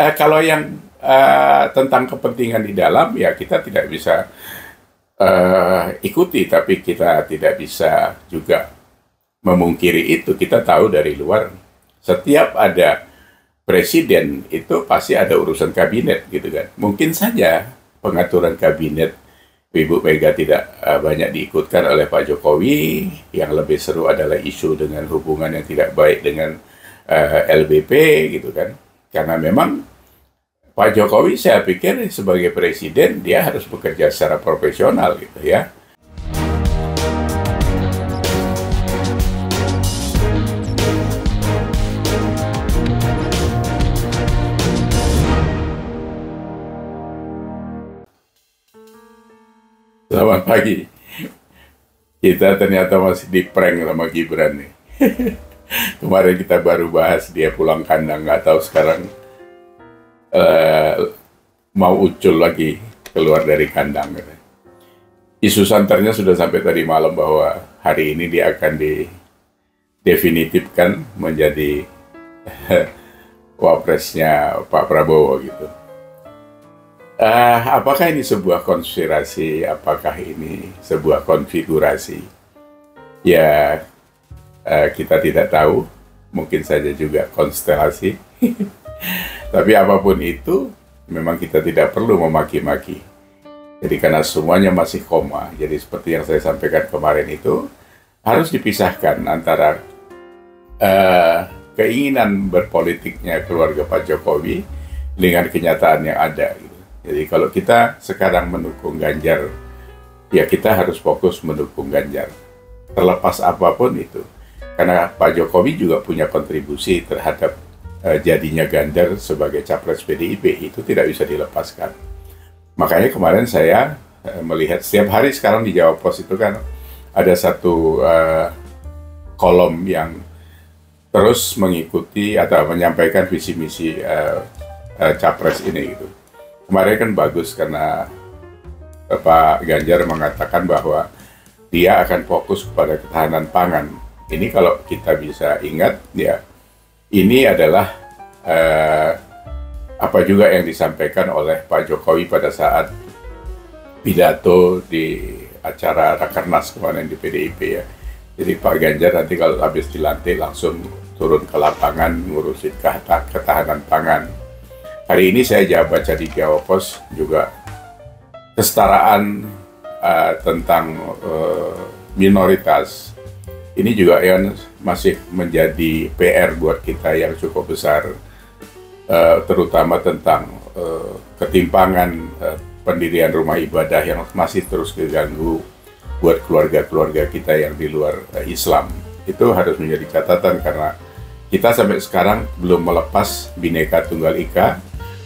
Kalau yang tentang kepentingan di dalam, ya kita tidak bisa ikuti, tapi kita tidak bisa juga memungkiri itu. Kita tahu dari luar, setiap ada presiden itu pasti ada urusan kabinet gitu kan. Mungkin saja pengaturan kabinet Ibu Mega tidak banyak diikutkan oleh Pak Jokowi. Yang lebih seru adalah isu dengan hubungan yang tidak baik dengan LBP gitu kan. Karena memang Pak Jokowi saya pikir sebagai presiden dia harus bekerja secara profesional gitu ya. Selamat pagi. Kita ternyata masih di prank sama Gibran nih. Kemarin kita baru bahas dia pulang kandang, nggak tahu sekarang mau ucul lagi keluar dari kandang. Isu santernya sudah sampai tadi malam bahwa hari ini dia akan didefinitifkan menjadi wapresnya Pak Prabowo gitu. Apakah ini sebuah konspirasi? Apakah ini sebuah konfigurasi? Ya, kita tidak tahu. Mungkin saja juga konstelasi. Tapi apapun itu, memang kita tidak perlu memaki-maki. Jadi karena semuanya masih koma, jadi seperti yang saya sampaikan kemarin itu, harus dipisahkan antara keinginan berpolitiknya keluarga Pak Jokowi dengan kenyataan yang ada. Jadi kalau kita sekarang mendukung Ganjar, ya kita harus fokus mendukung Ganjar. Terlepas apapun itu. Karena Pak Jokowi juga punya kontribusi terhadap jadinya Ganjar sebagai capres PDIP, itu tidak bisa dilepaskan. Makanya kemarin saya melihat setiap hari sekarang di Jawa Post itu kan ada satu kolom yang terus mengikuti atau menyampaikan visi misi capres ini gitu. Kemarin kan bagus karena Pak Ganjar mengatakan bahwa dia akan fokus pada ketahanan pangan. Ini kalau kita bisa ingat ya, ini adalah apa juga yang disampaikan oleh Pak Jokowi pada saat pidato di acara Rakernas kemarin di PDIP ya. Jadi Pak Ganjar nanti kalau habis dilantik langsung turun ke lapangan ngurusin ketahanan pangan. Hari ini saya baca di Jawa Post juga kesetaraan tentang minoritas. Ini juga yang masih menjadi PR buat kita yang cukup besar, terutama tentang ketimpangan pendirian rumah ibadah yang masih terus terganggu buat keluarga-keluarga kita yang di luar Islam. Itu harus menjadi catatan karena kita sampai sekarang belum melepas Bhinneka Tunggal Ika,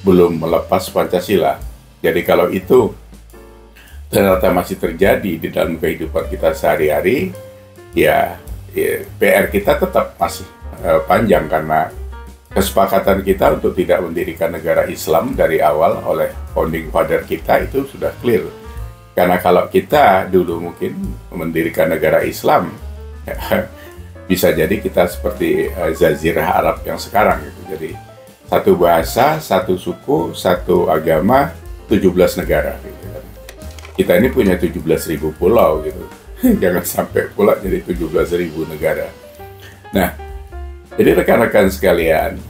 belum melepas Pancasila. Jadi kalau itu ternyata masih terjadi di dalam kehidupan kita sehari-hari, ya PR kita tetap masih panjang karena kesepakatan kita untuk tidak mendirikan negara Islam dari awal oleh founding father kita itu sudah clear. Karena kalau kita dulu mungkin mendirikan negara Islam, bisa jadi kita seperti Jazirah Arab yang sekarang gitu. Jadi satu bahasa, satu suku, satu agama, 17 negara gitu. Kita ini punya 17.000 pulau gitu. Jangan sampai pula jadi 17.000 negara. Nah, jadi rekan-rekan sekalian,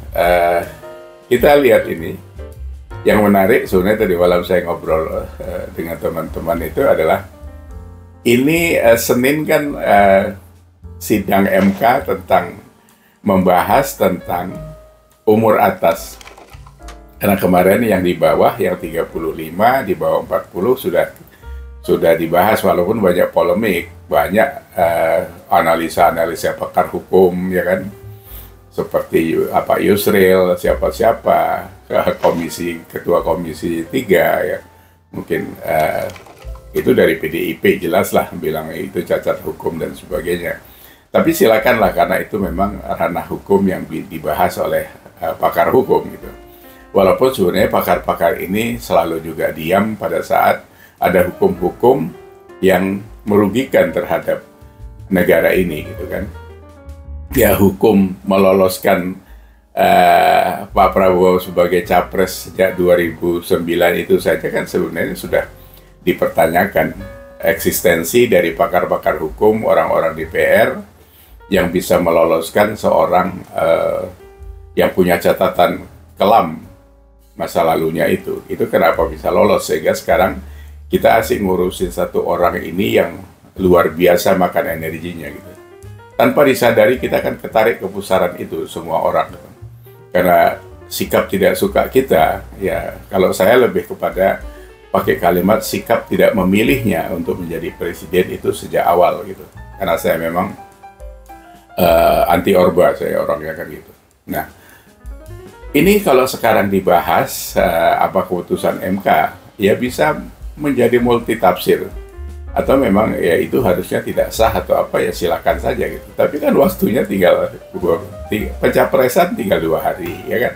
kita lihat ini. Yang menarik sebenarnya tadi malam saya ngobrol dengan teman-teman itu adalah ini Senin kan sidang MK tentang membahas tentang umur atas. Karena kemarin yang di bawah, yang 35, di bawah 40 sudah dibahas walaupun banyak polemik, banyak analisa-analisa pakar hukum ya kan. Seperti apa Yusril, siapa-siapa, ketua komisi 3 ya. Mungkin itu dari PDIP jelas lah bilang itu cacat hukum dan sebagainya. Tapi silakanlah karena itu memang ranah hukum yang dibahas oleh pakar hukum gitu. Walaupun sebenarnya pakar-pakar ini selalu juga diam pada saat ada hukum-hukum yang merugikan terhadap negara ini gitu kan. Ya hukum meloloskan Pak Prabowo sebagai capres sejak 2009 itu saja kan sebenarnya sudah dipertanyakan eksistensi dari pakar-pakar hukum, orang-orang DPR yang bisa meloloskan seorang yang punya catatan kelam masa lalunya itu. Itu kenapa bisa lolos, sehingga sekarang kita asik ngurusin satu orang ini yang luar biasa makan energinya gitu. Tanpa disadari kita akan ketarik ke pusaran itu semua orang. Karena sikap tidak suka kita, ya kalau saya lebih kepada pakai kalimat sikap tidak memilihnya untuk menjadi presiden itu sejak awal gitu. Karena saya memang anti Orba, saya orangnya kan gitu. Nah, ini kalau sekarang dibahas apa keputusan MK, ya bisa menjadi multi tafsir. Atau memang ya itu harusnya tidak sah atau apa, ya silakan saja gitu. Tapi kan waktunya tinggal pencapresan tinggal 2 hari ya kan,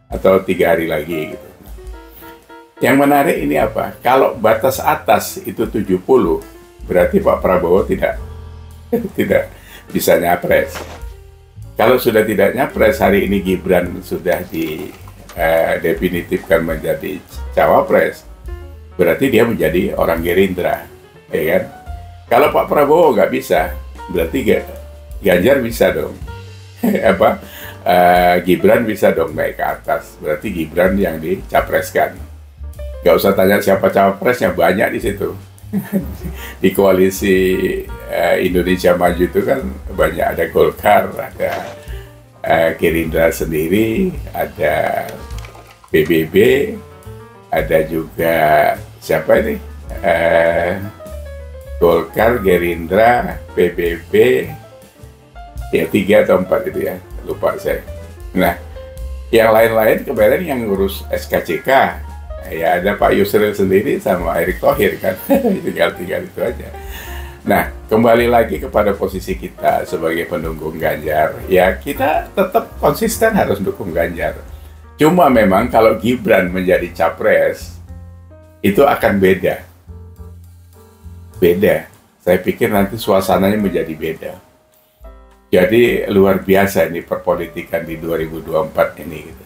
atau 3 hari lagi gitu. Yang menarik ini apa? Kalau batas atas itu 70, berarti Pak Prabowo tidak bisa nyapres. Kalau sudah tidak nyapres, hari ini Gibran sudah definitifkan menjadi cawapres, berarti dia menjadi orang Gerindra. Ya kan? Kalau Pak Prabowo nggak bisa, berarti Ganjar bisa dong. Gibran bisa dong naik ke atas. Berarti Gibran yang dicapreskan. Nggak usah tanya siapa cawapresnya, banyak di situ. Di koalisi Indonesia Maju itu kan banyak, ada Golkar, ada Gerindra sendiri, ada PBB, ada juga siapa ini? Golkar, Gerindra, PBB, ya 3 atau 4 itu ya, lupa saya. Nah, yang lain-lain kemarin yang ngurus SKCK, ya ada Pak Yusril sendiri sama Erick Thohir kan, tinggal itu aja. Nah, kembali lagi kepada posisi kita sebagai pendukung Ganjar, ya kita tetap konsisten harus dukung Ganjar. Cuma memang kalau Gibran menjadi capres, itu akan beda. Saya pikir nanti suasananya menjadi beda. Jadi luar biasa ini perpolitikan di 2024 ini gitu.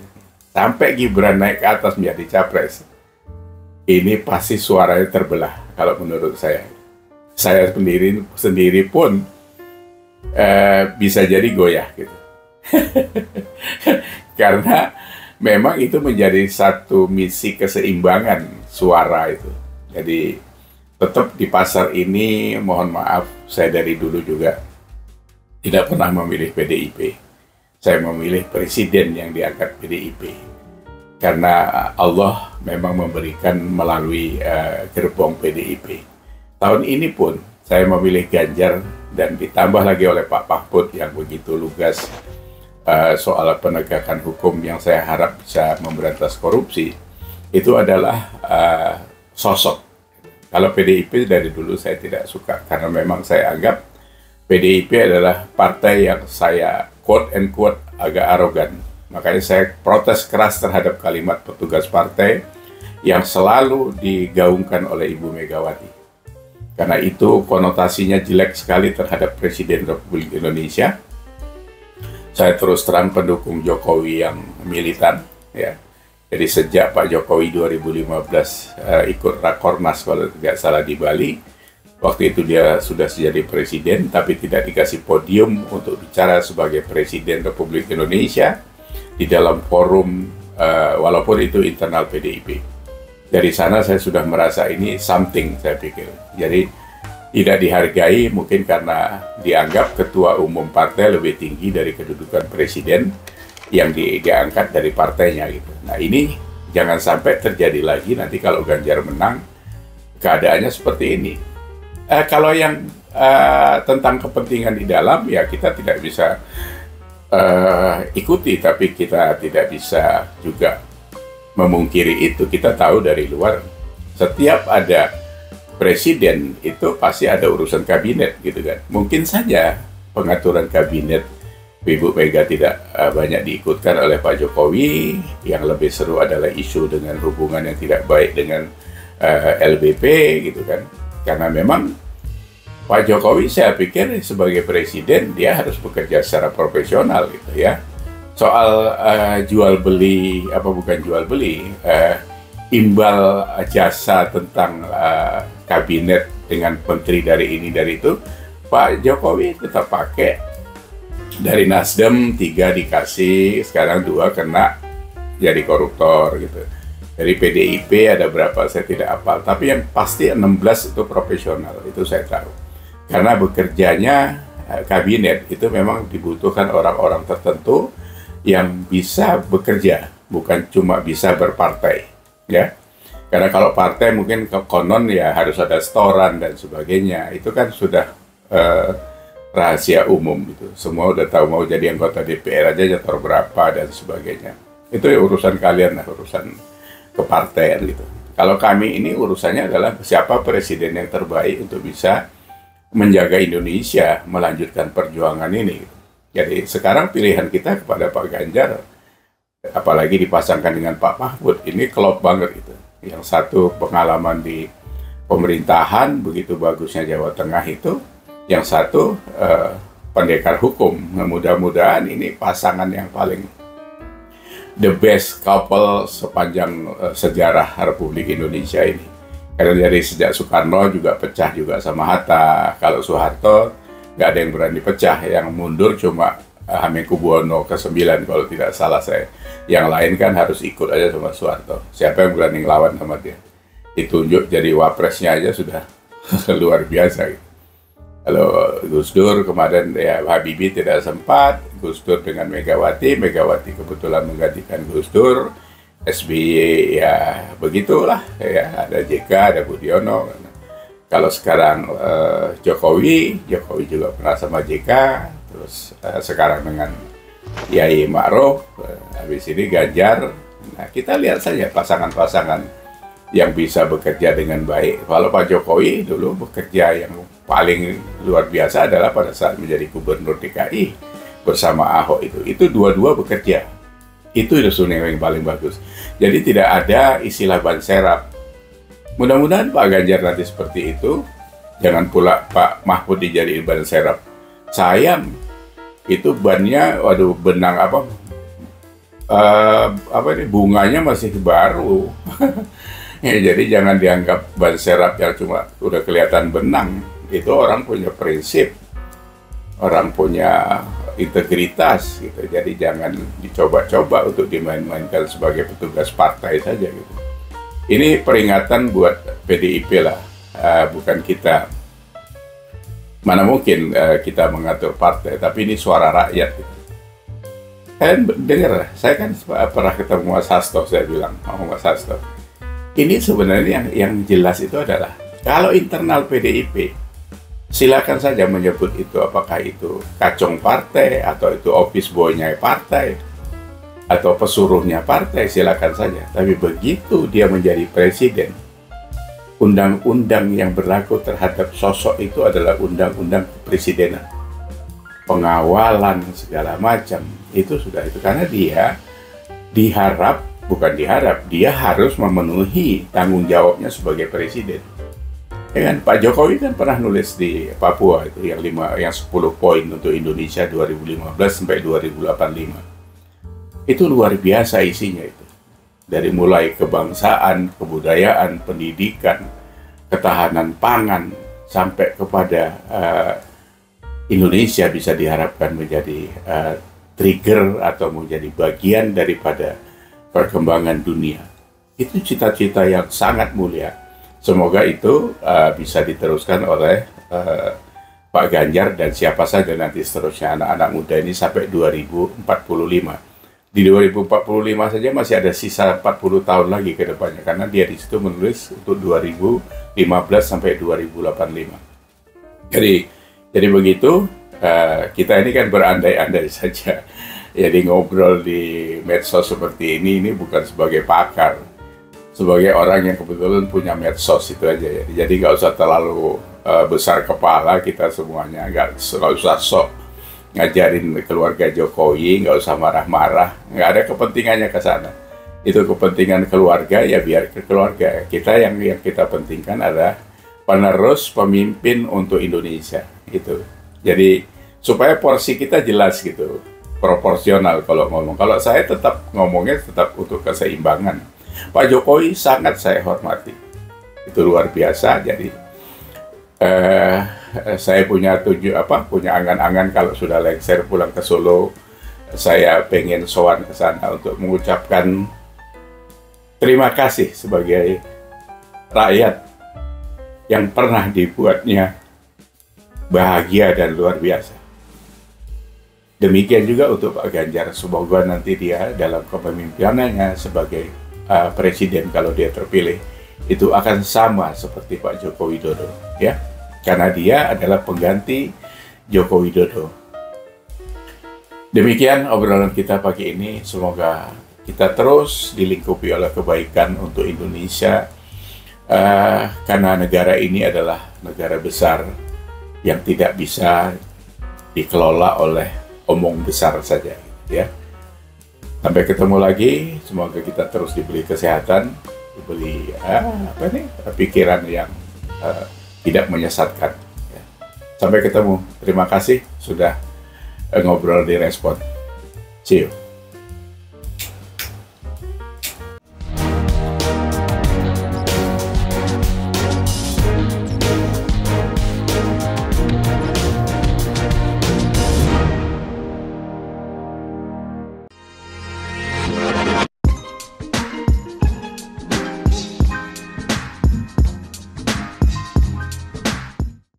Sampai Gibran naik ke atas menjadi capres, ini pasti suaranya terbelah kalau menurut saya. Saya sendiri pun bisa jadi goyah gitu. Karena memang itu menjadi satu misi keseimbangan suara itu. Jadi tetap di pasar ini, mohon maaf, saya dari dulu juga tidak pernah memilih PDIP. Saya memilih presiden yang diangkat PDIP. Karena Allah memang memberikan melalui gerbong PDIP. Tahun ini pun saya memilih Ganjar, dan ditambah lagi oleh Pak Mahfud yang begitu lugas soal penegakan hukum yang saya harap bisa memberantas korupsi. Itu adalah sosok. Kalau PDIP dari dulu saya tidak suka, karena memang saya anggap PDIP adalah partai yang saya quote and quote agak arogan. Makanya saya protes keras terhadap kalimat petugas partai yang selalu digaungkan oleh Ibu Megawati. Karena itu konotasinya jelek sekali terhadap Presiden Republik Indonesia. Saya terus terang pendukung Jokowi yang militan, ya. Jadi sejak Pak Jokowi 2015 ikut Rakornas kalau tidak salah di Bali, waktu itu dia sudah jadi presiden, tapi tidak dikasih podium untuk bicara sebagai Presiden Republik Indonesia di dalam forum, walaupun itu internal PDIP. Dari sana saya sudah merasa ini something, saya pikir. Jadi tidak dihargai mungkin karena dianggap ketua umum partai lebih tinggi dari kedudukan presiden yang diangkat dari partainya gitu. Nah ini jangan sampai terjadi lagi nanti kalau Ganjar menang, keadaannya seperti ini. Kalau yang tentang kepentingan di dalam, ya kita tidak bisa ikuti, tapi kita tidak bisa juga memungkiri itu. Kita tahu dari luar, setiap ada presiden itu pasti ada urusan kabinet gitu kan. Mungkin saja pengaturan kabinet Ibu Mega tidak banyak diikutkan oleh Pak Jokowi. Yang lebih seru adalah isu dengan hubungan yang tidak baik dengan LBP gitu kan. Karena memang Pak Jokowi saya pikir sebagai presiden dia harus bekerja secara profesional gitu ya. soal jual beli, apa bukan jual beli, imbal jasa tentang kabinet dengan menteri dari ini dari itu, Pak Jokowi tetap pakai dari Nasdem 3 dikasih, sekarang 2 kena jadi koruptor gitu. Dari PDIP ada berapa saya tidak hafal, tapi yang pasti 16 itu profesional, itu saya tahu. Karena bekerjanya kabinet itu memang dibutuhkan orang-orang tertentu yang bisa bekerja, bukan cuma bisa berpartai, ya. Karena kalau partai mungkin konon ya harus ada setoran dan sebagainya, itu kan sudah rahasia umum gitu. Semua udah tahu, mau jadi anggota DPR aja nyetor berapa dan sebagainya. Itu ya urusan kalian lah, urusan kepartaian gitu. Kalau kami ini urusannya adalah siapa presiden yang terbaik untuk bisa menjaga Indonesia, melanjutkan perjuangan ini. Jadi sekarang pilihan kita kepada Pak Ganjar, apalagi dipasangkan dengan Pak Mahfud, ini klop banget gitu. Yang satu pengalaman di pemerintahan, begitu bagusnya Jawa Tengah itu, yang satu pendekar hukum. Mudah-mudahan ini pasangan yang paling the best couple sepanjang sejarah Republik Indonesia ini. Karena dari sejak Soekarno juga pecah juga sama Hatta. Kalau Soeharto nggak ada yang berani pecah, yang mundur cuma Hamengkubuwono ke-9 kalau tidak salah saya. Yang lain kan harus ikut aja sama Soeharto. Siapa yang berani ngelawan sama dia? Ditunjuk jadi wapresnya aja sudah luar biasa gitu. Kalau Gus Dur kemarin ya Habibie tidak sempat, Gus Dur dengan Megawati kebetulan menggantikan Gus Dur, SBY ya begitulah ya, ada JK, ada Budiono. Kalau sekarang Jokowi juga pernah sama JK, terus sekarang dengan Yai Ma'ruf, habis ini Ganjar. Nah, kita lihat saja pasangan-pasangan yang bisa bekerja dengan baik. Kalau Pak Jokowi dulu bekerja yang paling luar biasa adalah pada saat menjadi gubernur DKI bersama Ahok itu dua-dua bekerja. Itu yang paling bagus. Jadi tidak ada istilah ban serap. Mudah-mudahan Pak Ganjar nanti seperti itu. Jangan pula Pak Mahfud dijadiin ban serap. Sayang, itu bannya, waduh, benang apa ini, bunganya masih baru. Ya, jadi jangan dianggap ban serap yang cuma udah kelihatan benang. Itu orang punya prinsip, orang punya integritas gitu. Jadi jangan dicoba-coba untuk dimain-mainkan sebagai petugas partai saja gitu. Ini peringatan buat PDIP lah, bukan kita. Mana mungkin kita mengatur partai, tapi ini suara rakyat gitu. Kalian dengar, saya kan pernah ketemu Mas Hasto, saya bilang, Mas Hasto, ini sebenarnya yang jelas itu adalah kalau internal PDIP, silakan saja menyebut itu apakah itu kacung partai atau itu office boy-nya partai atau pesuruhnya partai, silakan saja. Tapi begitu dia menjadi presiden, undang-undang yang berlaku terhadap sosok itu adalah undang-undang kepresidenan, pengawalan segala macam itu sudah itu, karena dia dia harus memenuhi tanggung jawabnya sebagai presiden. Ya kan, Pak Jokowi kan pernah nulis di Papua itu yang 10 poin untuk Indonesia 2015 sampai 2085. Itu luar biasa isinya itu. Dari mulai kebangsaan, kebudayaan, pendidikan, ketahanan pangan sampai kepada Indonesia bisa diharapkan menjadi trigger atau menjadi bagian daripada perkembangan dunia. Itu cita-cita yang sangat mulia. Semoga itu bisa diteruskan oleh Pak Ganjar dan siapa saja nanti seterusnya anak-anak muda ini sampai 2045. Di 2045 saja masih ada sisa 40 tahun lagi ke depannya, karena dia di situ menulis untuk 2015 sampai 2085. Jadi begitu, kita ini kan berandai-andai saja. Jadi ngobrol di medsos seperti ini bukan sebagai pakar, sebagai orang yang kebetulan punya medsos itu aja ya. Jadi nggak usah terlalu besar kepala kita semuanya, nggak usah sok ngajarin keluarga Jokowi, nggak usah marah-marah, nggak ada kepentingannya ke sana. Itu kepentingan keluarga, ya biar ke keluarga. Kita yang kita pentingkan adalah penerus pemimpin untuk Indonesia gitu. Jadi supaya porsi kita jelas gitu. proporsional kalau ngomong. Kalau saya tetap ngomongnya tetap untuk keseimbangan. Pak Jokowi sangat saya hormati, itu luar biasa. Jadi saya punya punya angan-angan kalau sudah lengser pulang ke Solo, saya pengen sowan ke sana untuk mengucapkan terima kasih sebagai rakyat yang pernah dibuatnya bahagia dan luar biasa. Demikian juga untuk Pak Ganjar, semoga nanti dia dalam kepemimpinannya sebagai presiden kalau dia terpilih itu akan sama seperti Pak Joko Widodo, ya, karena dia adalah pengganti Joko Widodo. Demikian obrolan kita pagi ini, semoga kita terus dilingkupi oleh kebaikan untuk Indonesia, karena negara ini adalah negara besar yang tidak bisa dikelola oleh omong besar saja, ya. Sampai ketemu lagi, semoga kita terus diberi kesehatan, diberi pikiran yang tidak menyesatkan. Ya. Sampai ketemu, terima kasih sudah ngobrol di Respon. See you.